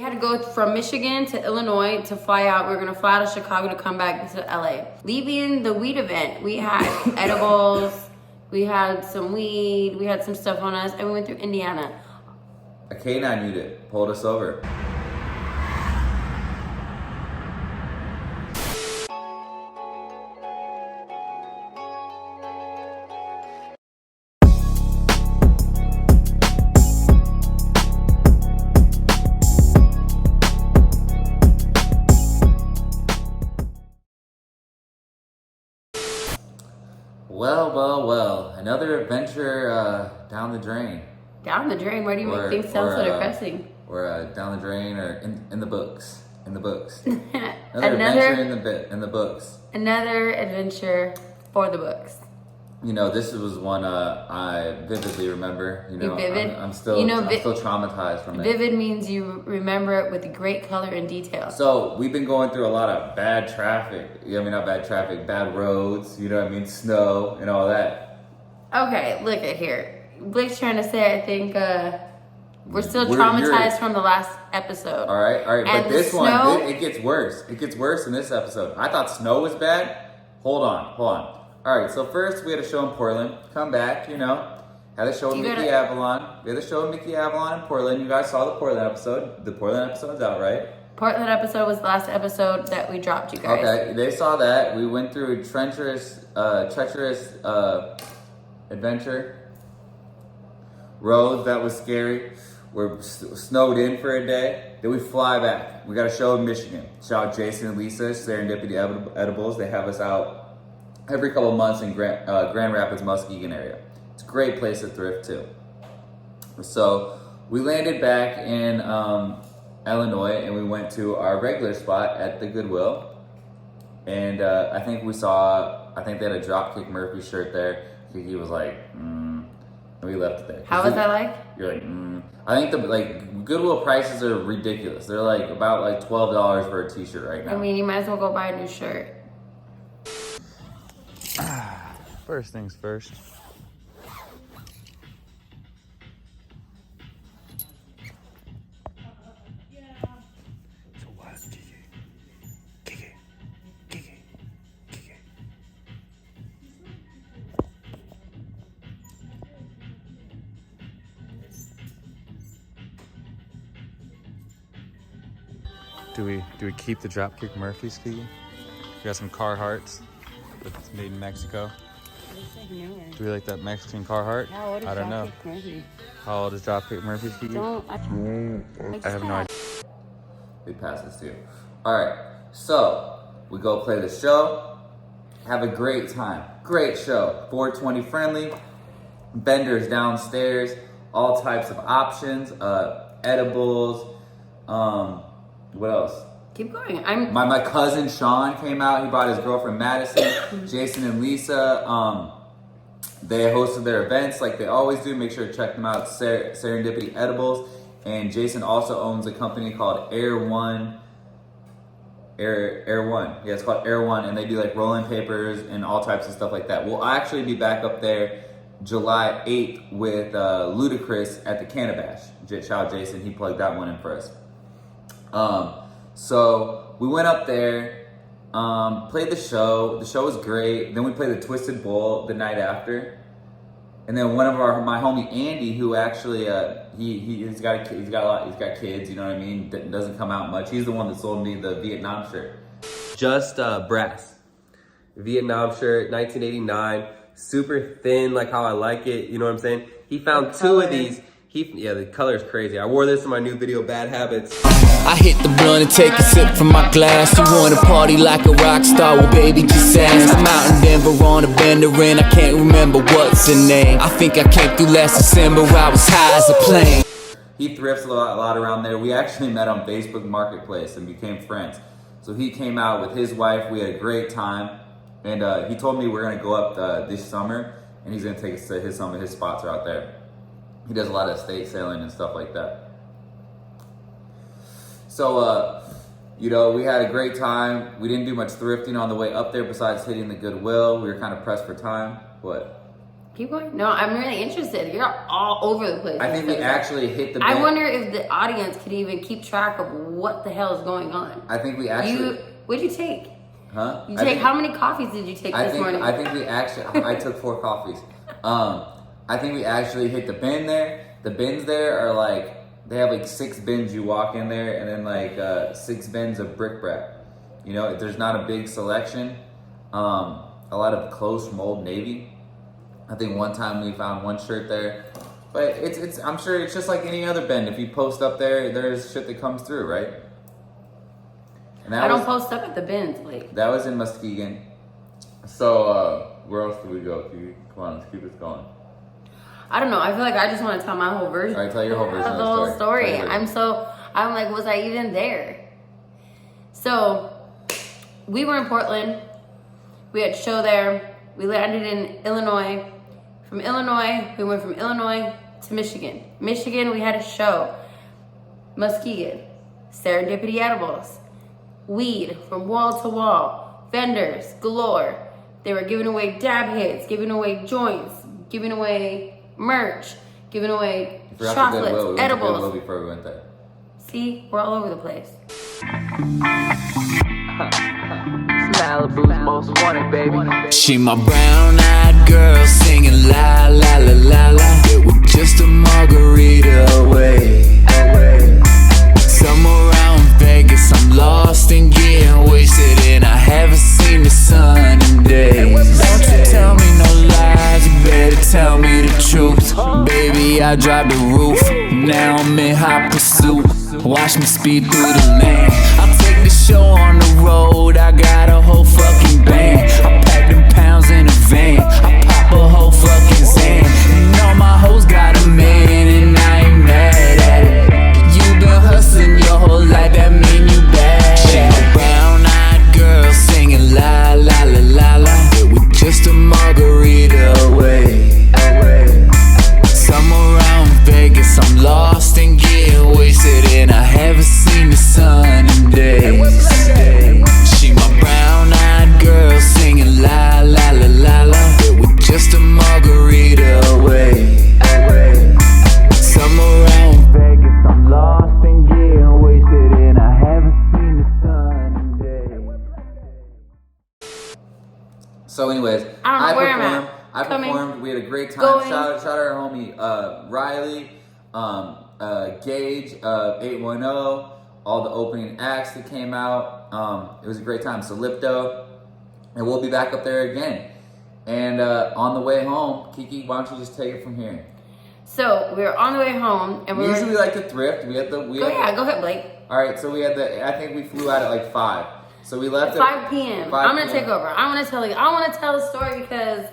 had to go from Michigan to Illinois to fly out. We were gonna fly out of Chicago to come back to LA. Leaving the weed event, we had edibles, we had some weed, we had some stuff on us, and we went through Indiana. A canine unit pulled us over. Well, another adventure down the drain. Down the drain? Why do you make things sound so depressing? Or down the drain, or in the books. In the books. Another adventure in the books. Another adventure for the books. You know, this was one I vividly remember. You know, I'm still traumatized from it. Vivid means you remember it with great color and detail. So we've been going through a lot of bad traffic. Not bad traffic, bad roads. You know what I mean? Snow and all that. Okay, look at here. Blake's trying to say, I think we're still traumatized from the last episode. All right. But this one, it gets worse. It gets worse in this episode. I thought snow was bad. Hold on. All right, so first we had a show in Portland. Come back, had a show with Mickey Avalon. We had a show with Mickey Avalon in Portland. You guys saw the Portland episode. The Portland episode's out, right? Portland episode was the last episode that we dropped, you guys. Okay, they saw that. We went through a treacherous adventure. Roads that was scary. We're snowed in for a day. Then we fly back. We got a show in Michigan. Shout out Jason and Lisa, Serendipity Edibles. They have us out every couple of months in Grand Rapids, Muskegon area. It's a great place to thrift too. So we landed back in Illinois, and we went to our regular spot at the Goodwill. And I think they had a Dropkick Murphy shirt there. Kiki was like, and we left it there. How was that like? You're like, I think the Goodwill prices are ridiculous. They're about $12 for a t-shirt right now. I mean, you might as well go buy a new shirt. First things first. So what, Kiki? Do we keep the Dropkick Murphys, Kiki? We got some Carhartts. It's made in Mexico. Do we like that Mexican Carhartt? I don't know. How old is Dropkick Murphy's, Kiki? I have no idea. We pass this to you. Alright, so we go play the show. Have a great time. Great show. 420 friendly. Vendors downstairs. All types of options. Edibles. What else? Keep going. My cousin Sean came out. He brought his girlfriend Madison. Jason and Lisa. They hosted their events like they always do. Make sure to check them out. Serendipity Edibles. And Jason also owns a company called Air One. Yeah, it's called Air One, and they do rolling papers and all types of stuff like that. We'll actually be back up there July 8th with Ludacris at the Cannabis. Shout out Jason. He plugged that one in for us. So we went up there, played the show. The show was great. Then we played the Twisted Bowl the night after. And then my homie Andy, who actually he's got kids, you know what I mean? Doesn't come out much. He's the one that sold me the Vietnam shirt. Just brass. Vietnam shirt, 1989, super thin, like how I like it. You know what I'm saying? He found two of these. The color is crazy. I wore this in my new video, Bad Habits. I hit the blunt and take a sip from my glass. You wanna party like a rock star? Well, baby, just ask. I'm out in Denver on a bender and I can't remember what's the name. I think I came through last December. I was high as a plane. He thrifts a lot around there. We actually met on Facebook Marketplace and became friends. So he came out with his wife. We had a great time. And he told me we're gonna go up this summer, and he's gonna take us to some of his spots are out there. He does a lot of estate selling and stuff like that. So, we had a great time. We didn't do much thrifting on the way up there besides hitting the Goodwill. We were kind of pressed for time. What? Keep going. No, I'm really interested. You're all over the place. I think we actually hit the I bend. wonder if the audience could even keep track of what the hell is going on. I think we actually... What'd you take? Huh? How many coffees did you take this morning? I think we actually... I took 4 coffees. I think we actually hit the bend there. The bins there are like... They have like 6 bins you walk in there, and then like 6 bins of bric-a-brac. You know, there's not a big selection. A lot of close mold navy. I think one time we found one shirt there, but it's I'm sure it's just like any other bend. If you post up there, there's shit that comes through, right? And I don't post up at the bins, like. That was in Muskegon. So where else did we go? Come on, let's keep this going. I don't know. I feel like I just want to tell my whole version. All right, tell your whole version of the whole story. I'm like, was I even there? So we were in Portland. We had a show there. We landed in Illinois. From Illinois, we went from Illinois to Michigan. Michigan, we had a show. Muskegon, Serendipity edibles, weed from wall to wall, vendors galore. They were giving away dab hits, giving away joints, giving away merch, giving away chocolates, edibles. Goodwill before we went there. See, we're all over the place. Malibu's most wanted, baby. She my brown-eyed girl singing la la la la la. With just a margarita away. Somewhere around Vegas, I'm lost and getting wasted, and I haven't seen the sun in days. Don't you tell me no lies, you better tell me the truth. Baby, I dropped the roof, now I'm in hot pursuit. Watch me speed through the lane. I'll take the show on the road, I got a whole fucking band. I pack them pounds in a van, I pop a whole fucking Zan. And all my hoes got a man, and I ain't mad at it. You been hustling your whole life, that mean you bad. She a brown-eyed girl singing la la la la la. With just a margarita away. Somewhere around Vegas, I'm lost and getting wasted, and I haven't seen the sun in days. She my brown-eyed girl singing la la la la la. With just a margarita away. Somewhere around Vegas, I'm lost and getting wasted, and I haven't seen the sun in days. So anyways, I don't know where I'm at. I performed. We had a great time. Going. Shout out our homie Riley, Gage, 810, all the opening acts that came out. It was a great time. Solipto, and we'll be back up there again. And on the way home, Kiki, why don't you just take it from here? So we were on the way home, and we usually like to thrift. Go ahead, Blake. All right, so we had I think we flew out at like 5. So we left at 5 p.m. 5 I'm gonna take over. I want to tell the story because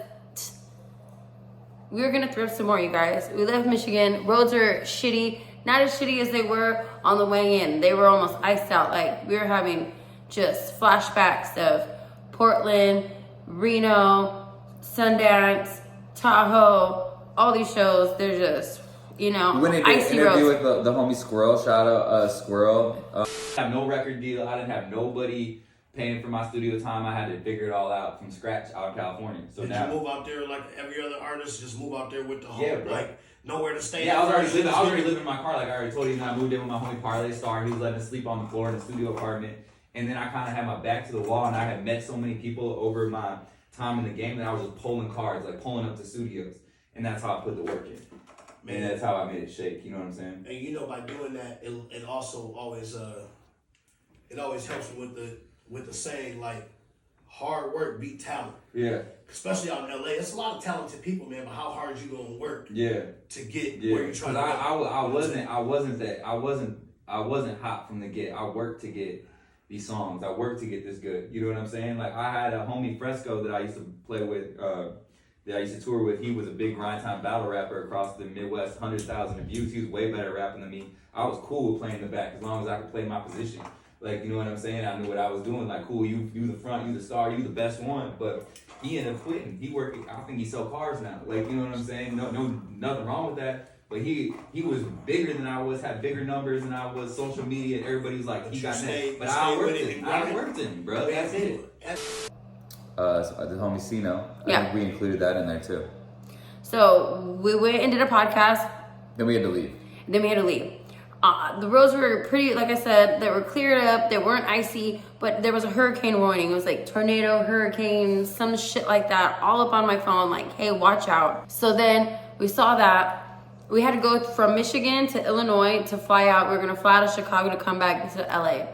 we were gonna thrift some more, you guys. We left Michigan. Roads are shitty. Not as shitty as they were on the way in. They were almost iced out. Like, we were having just flashbacks of Portland, Reno, Sundance, Tahoe, all these shows. They're just, we went and did an interview with the homie Squirrel. Shout out Squirrel. I have no record deal. I didn't have nobody paying for my studio time. I had to figure it all out from scratch out in California. So did now, you move out there like every other artist? Just move out there with the whole, bro. like, nowhere to stay? Yeah, I was already living in my car. Like I already told you, I moved in with my homie Parlay Star. He was letting us sleep on the floor in the studio apartment. And then I kind of had my back to the wall, and I had met so many people over my time in the game that I was just pulling cards, like pulling up to studios. And that's how I put the work in. Man, and that's how I made it shake. You know what I'm saying? And by doing that, it also always helps with the saying, like, hard work beat talent. Yeah. Especially out in LA, it's a lot of talented people, man. But how hard you gonna work? Yeah. To get where you're trying to go. I wasn't hot from the get. I worked to get these songs. I worked to get this good. You know what I'm saying? Like, I had a homie Fresco that I used to play with, that I used to tour with. He was a big grind time battle rapper across the Midwest, 100,000 views. He was way better rapping than me. I was cool with playing the back as long as I could play my position. Like, you know what I'm saying? I knew what I was doing. Like, cool, you the front, you the star, you the best one. But he ended up quitting. I think he sell cars now. Like, you know what I'm saying? No, nothing wrong with that. But he was bigger than I was, had bigger numbers than I was, social media, everybody was like, he got that. But I outworked him, bro. That's it. The homie Sino. I think we included that in there too. So we went and did a podcast. Then we had to leave. Then we had to leave. The roads were pretty, like I said, they were cleared up. They weren't icy, but there was a hurricane warning. It was like tornado, hurricane, some shit like that, all up on my phone, like, hey, watch out. So then we saw that. We had to go from Michigan to Illinois to fly out. We were going to fly out of Chicago to come back to LA.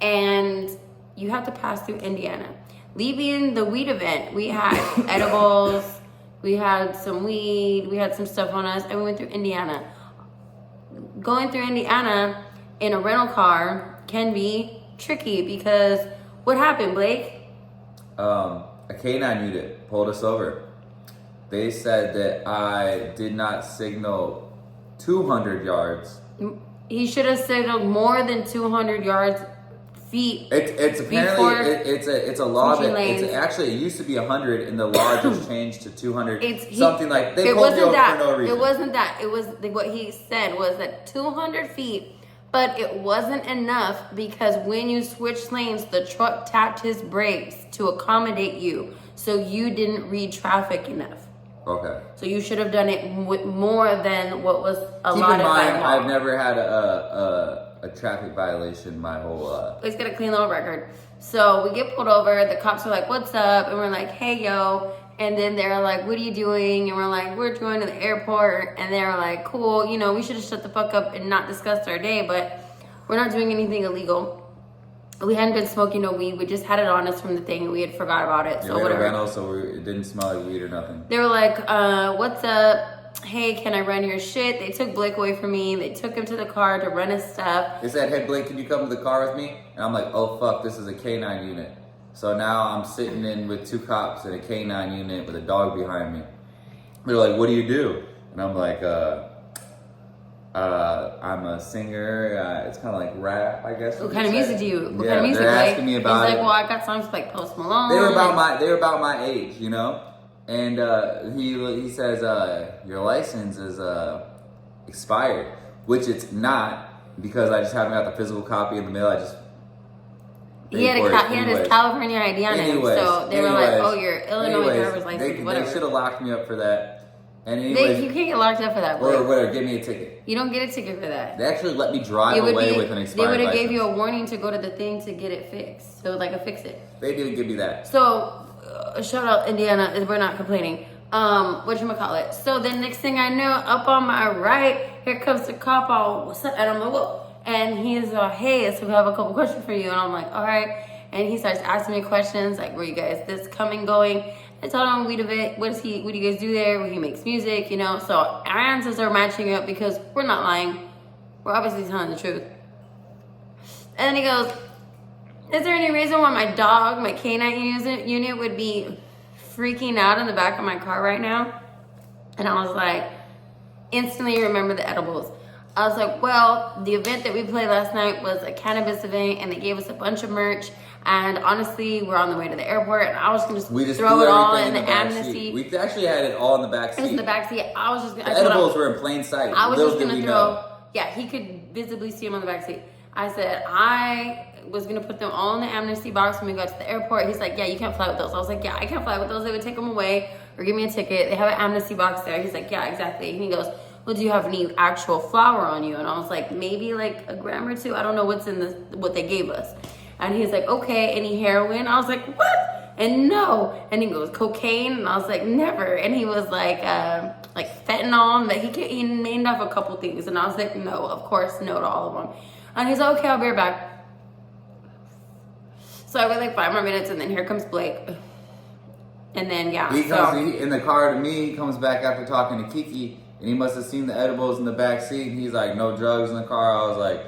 And you have to pass through Indiana. Leaving the weed event, we had edibles, we had some weed, we had some stuff on us, and we went through Indiana. Going through Indiana in a rental car can be tricky because what happened, Blake? A K9 unit pulled us over. They said that I did not signal 200 yards. He should have signaled more than 200 yards, feet. It's apparently it's a law that it used to be 100 and the law just changed to 200. Something like they pulled you over for no reason. It wasn't that. It was what he said was that 200 feet, but it wasn't enough because when you switched lanes, the truck tapped his brakes to accommodate you, so you didn't read traffic enough. Okay. So you should have done it more than what was allotted by law. Keep in mind, I've never had a traffic violation my whole life. He's got a clean little record. So we get pulled over. The cops are like, "What's up?" And we're like, "Hey, yo." And then they're like, "What are you doing?" And we're like, "We're going to the airport." And they're like, "Cool. You know, we should have shut the fuck up and not discussed our day, but we're not doing anything illegal. We hadn't been smoking no weed. We just had it on us from the thing. We had forgot about it. So whatever." Rental, so it didn't smell like weed or nothing. They were like, "What's up? Hey, can I run your shit?" They took Blake away from me. They took him to the car to run his stuff. They said, "Hey, Blake, can you come to the car with me?" And I'm like, "Oh, fuck, this is a K9 unit." So now I'm sitting in with two cops in a K9 unit with a dog behind me. They're like, "What do you do?" And I'm like, I'm a singer. It's kind of like rap, I guess. What kind of music do you? What yeah, kind of music? They're asking me about He's it. like, "Well, I got songs like Post Malone." They were about my age, you know. And he says, "Your license is expired," which it's not because I just haven't got the physical copy in the mail. I just he had his California ID on him, so they were like, "Oh, your Illinois driver's license, whatever." They should have locked me up for that. And you can't get locked up for that. Or whatever, give me a ticket. You don't get a ticket for that. They actually let me drive away with an expired license. They would have gave you a warning to go to the thing to get it fixed. So like a fix it. They didn't give me that. So shout out Indiana, we're not complaining. Whatchamacallit. So then next thing I know, up on my right, here comes the cop all, "What's up?" And I'm like, "Whoa." And he's like, "Hey, so we have a couple questions for you." And I'm like, "All right." And he starts asking me questions like, "Where you guys this coming, going?" I told him weed of it. What do you guys do there? Where he makes music, you know? So our answers are matching up because we're not lying. We're obviously telling the truth. And then he goes, "Is there any reason why my dog, my K9 unit would be freaking out in the back of my car right now?" And I was like, instantly remember the edibles. I was like, well, the event that we played last night was a cannabis event and they gave us a bunch of merch. And honestly, we're on the way to the airport and I was going to throw it all in the amnesty. We actually had it all in the back seat. It was in the back seat. I was just going to... The edibles were in plain sight. I was just going to throw... Yeah, he could visibly see them on the back seat. I said, I was going to put them all in the amnesty box when we got to the airport. He's like, "Yeah, you can't fly with those." I was like, "Yeah, I can't fly with those. They would take them away or give me a ticket. They have an amnesty box there." He's like, "Yeah, exactly." And he goes, "Well, do you have any actual flour on you?" And I was like, "Maybe like a gram or two. I don't know what's in what they gave us." And he's like, "Okay, any heroin?" I was like, "What?" And no. And he goes, "Cocaine?" And I was like, "Never." And he was like fentanyl. But he named off a couple things. And I was like, "No, of course, no to all of them." And he's like, "Okay, I'll be right back." So I wait like 5 more minutes and then here comes Blake. And then, yeah. He comes in the car to me. He comes back after talking to Kiki. And he must have seen the edibles in the back seat. And he's like, "No drugs in the car." I was like,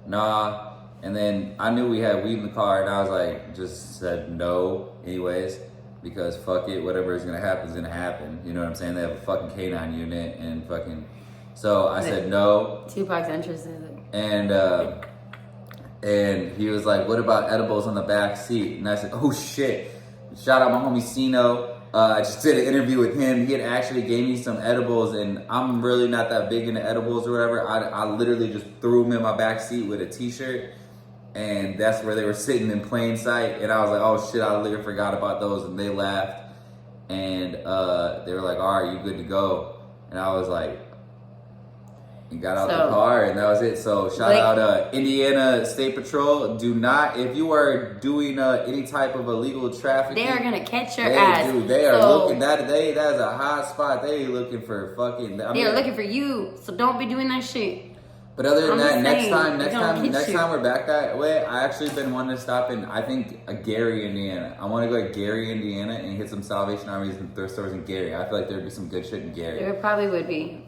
"Nah." And then I knew we had weed in the car. And I was like, just said no anyways. Because fuck it. Whatever is going to happen is going to happen. You know what I'm saying? They have a fucking K9 unit and fucking... So I said no. Tupac's interested. And he was like, "What about edibles on the back seat?" And I said, "Oh shit." Shout out my homie Sino. I just did an interview with him. He had actually gave me some edibles, and I'm really not that big into edibles or whatever. I literally just threw them in my back seat with a t-shirt, and that's where they were sitting in plain sight. And I was like, "Oh shit, I literally forgot about those." And they laughed, and they were like, "All right, you good to go?" And I was like, and got out the car, and that was it. So shout out Indiana State Patrol. Do not, if you are doing any type of illegal trafficking, they are gonna catch your ass. Dude, they are looking that is a hot spot. They looking for fucking. They are looking for you. So don't be doing that shit. But other than that, next time we're back that way, I actually been wanting to stop in, I think, Gary, Indiana. I want to go to Gary, Indiana, and hit some Salvation Armies and thrift stores in Gary. I feel like there'd be some good shit in Gary. There probably would be.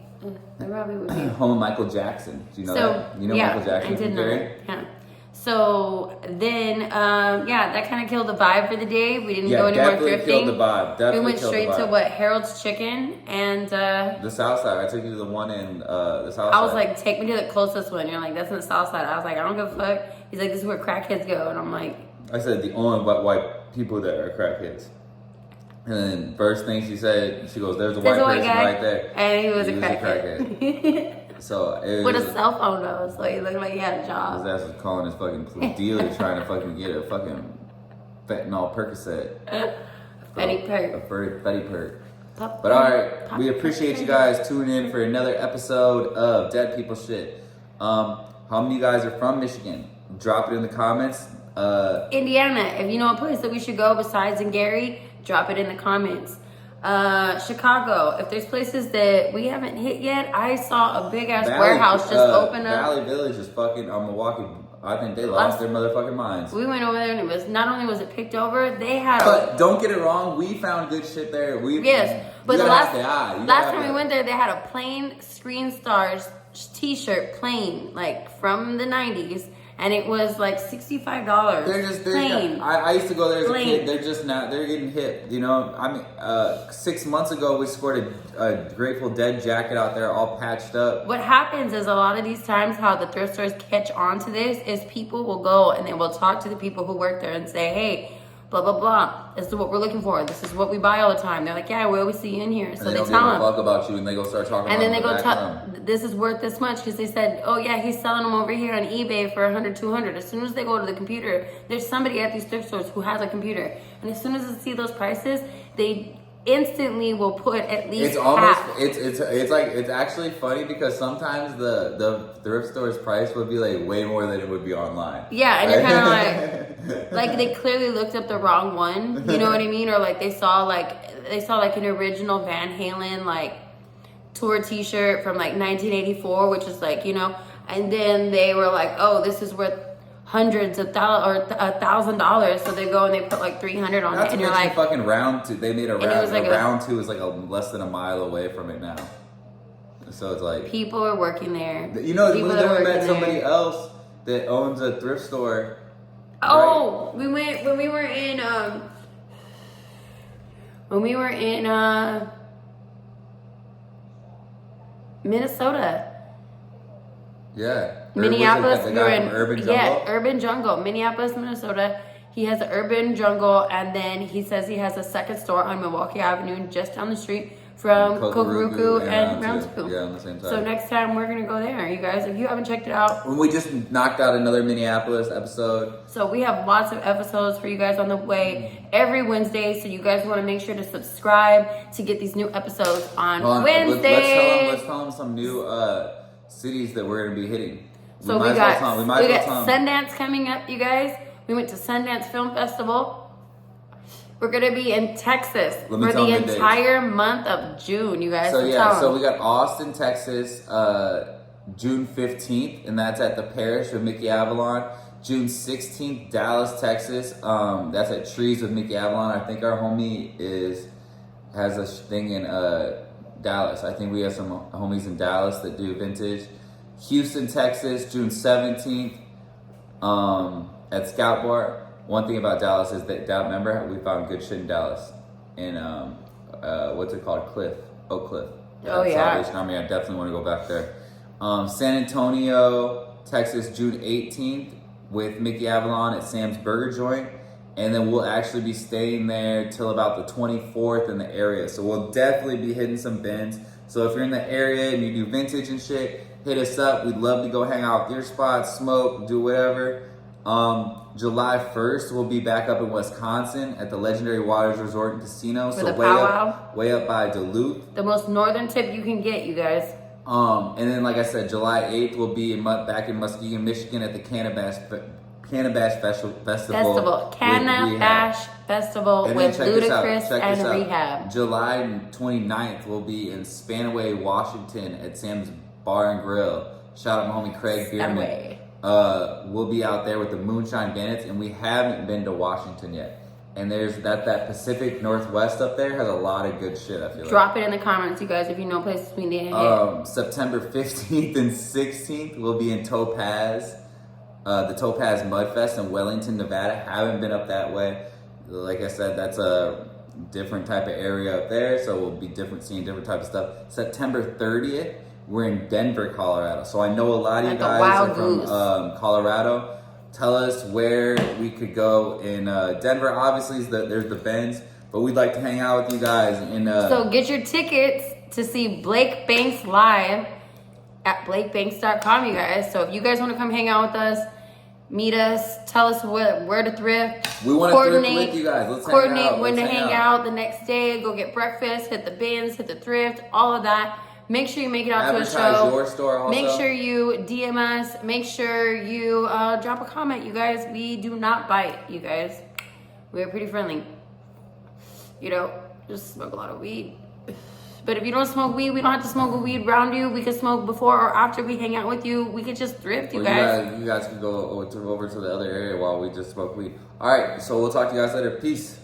There probably would be. Home of Michael Jackson. Do you know that? You know Michael Jackson? I did know that. Yeah. So then, that kind of killed the vibe for the day. We didn't go any more thrifting. Killed the vibe. We went straight to what? Harold's Chicken and the South Side. I took you to the one in the South Side. I was like, take me to the closest one. You're like, that's in the South Side. I was like, I don't give a fuck. He's like, this is where crackheads go, and I'm like, I said the only white people there are crackheads. And then first thing she said, she goes, "There's a white person right there," and he was a crackhead. So with a cell phone though, so he looked like he had a job. His ass was calling his fucking dealer trying to fucking get a fucking fentanyl Percocet. Fetty perk. A Fetty perk. But alright, we appreciate you guys tuning in for another episode of Dead People Shit. How many of you guys are from Michigan? Drop it in the comments. Indiana, if you know a place that we should go besides in Gary, drop it in the comments. Chicago, if there's places that we haven't hit yet, I saw a big ass warehouse just open up. Valley Village is fucking on Milwaukee. I think they lost their motherfucking minds. We went over there and it was not only was it picked over, they had. But don't get it wrong, we found good shit there. But the last time we went there, they had a plain Screen Stars T-shirt, plain, like from the 90s. And it was like $65. Plain. I used to go there as a kid. They're just not. They're getting hip. You know. I mean, 6 months ago we scored a Grateful Dead jacket out there, all patched up. What happens is a lot of these times, how the thrift stores catch on to this is people will go and they will talk to the people who work there and say, "Hey, blah blah blah. This is what we're looking for. This is what we buy all the time." They're like, "Yeah, we always see you in here." So and they don't tell give them. a fuck about you, and they go start talking. And about then they go tell this is worth this much because they said, "Oh yeah, he's selling them over here on eBay for $100, $200." As soon as they go to the computer, there's somebody at these thrift stores who has a computer, and as soon as they see those prices, they instantly will put at least it's almost half. It's actually funny because sometimes the thrift store's price would be like way more than it would be online. Yeah, and you're kind of like they clearly looked up the wrong one. You know what I mean? Or like they saw like an original Van Halen like tour T-shirt from like 1984, which is like, you know, and then they were like, "Oh, this is worth hundreds of dollars or $1,000." So they go and they put like 300 on it, and you're like, fucking round two. They made a round. Like round two is like less than a mile away from it now. So it's like people are working there. You know, we met somebody else that owns a thrift store. Oh, right? We went when we were in Minnesota. Yeah. Minneapolis. We were in Urban Jungle. Yeah, Urban Jungle, Minneapolis, Minnesota. He has an Urban Jungle, and then he says he has a second store on Milwaukee Avenue, just down the street from Kokuruku and Round 2. Yeah, on the same side. So next time we're gonna go there, you guys. If you haven't checked it out, we just knocked out another Minneapolis episode. So we have lots of episodes for you guys on the way every Wednesday. So you guys want to make sure to subscribe to get these new episodes on Wednesday. Let's tell them some new cities that we're gonna be hitting. So we got Sundance coming up, you guys. We went to Sundance Film Festival. We're gonna be in Texas for the entire month of June, you guys. So we got Austin, Texas, June 15th, and that's at the Parish with Mickey Avalon. June 16th, Dallas, Texas. That's at Trees with Mickey Avalon. I think our homie has a thing in Dallas. I think we have some homies in Dallas that do vintage. Houston, Texas, June 17th, at Scout Bar. One thing about Dallas is that, remember, we found good shit in Dallas. In, what's it called? Oak Cliff. Oh, yeah. Salvation Army, I definitely want to go back there. San Antonio, Texas, June 18th with Mickey Avalon at Sam's Burger Joint. And then we'll actually be staying there till about the 24th in the area. So we'll definitely be hitting some bins. So if you're in the area and you do vintage and shit, hit us up. We'd love to go hang out with your spots, smoke, do whatever. July 1st, we'll be back up in Wisconsin at the Legendary Waters Resort and Casino. For the powwow. Way up by Duluth. The most northern tip you can get, you guys. And then, like I said, July 8th, we'll be back in Muskegon, Michigan at the Cannabis Festival. Cannabis Festival with Ludacris Check and this out. Rehab. July 29th, we'll be in Spanaway, Washington at Sam's Bar and Grill. Shout out my homie Craig Bierman. We'll be out there with the Moonshine Bandits, and we haven't been to Washington yet. And there's that Pacific Northwest up there has a lot of good shit, I feel like. Drop it in the comments, you guys, if you know places we need to hit. September 15th and 16th, we'll be in Topaz. The Topaz Mudfest in Wellington, Nevada. Haven't been up that way. Like I said, that's a different type of area up there, so we'll be seeing different type of stuff. September 30th, we're in Denver, Colorado. So I know a lot of you guys are from Colorado. Tell us where we could go in Denver. Obviously, there's the Bends, but we'd like to hang out with you guys. So get your tickets to see Blake Banks live at blakebanks.com, you guys. So if you guys want to come hang out with us, meet us, tell us where to thrift. We want to thrift with you guys. Let's coordinate when to hang out the next day, go get breakfast, hit the bins, hit the thrift, all of that. Make sure you make it out to a show. Your store also. Make sure you DM us. Make sure you drop a comment, you guys. We do not bite, you guys. We're pretty friendly. You know, just smoke a lot of weed. But if you don't smoke weed, we don't have to smoke a weed around you. We can smoke before or after we hang out with you. We could just thrift, you guys. You guys can go over to the other area while we just smoke weed. All right, so we'll talk to you guys later. Peace.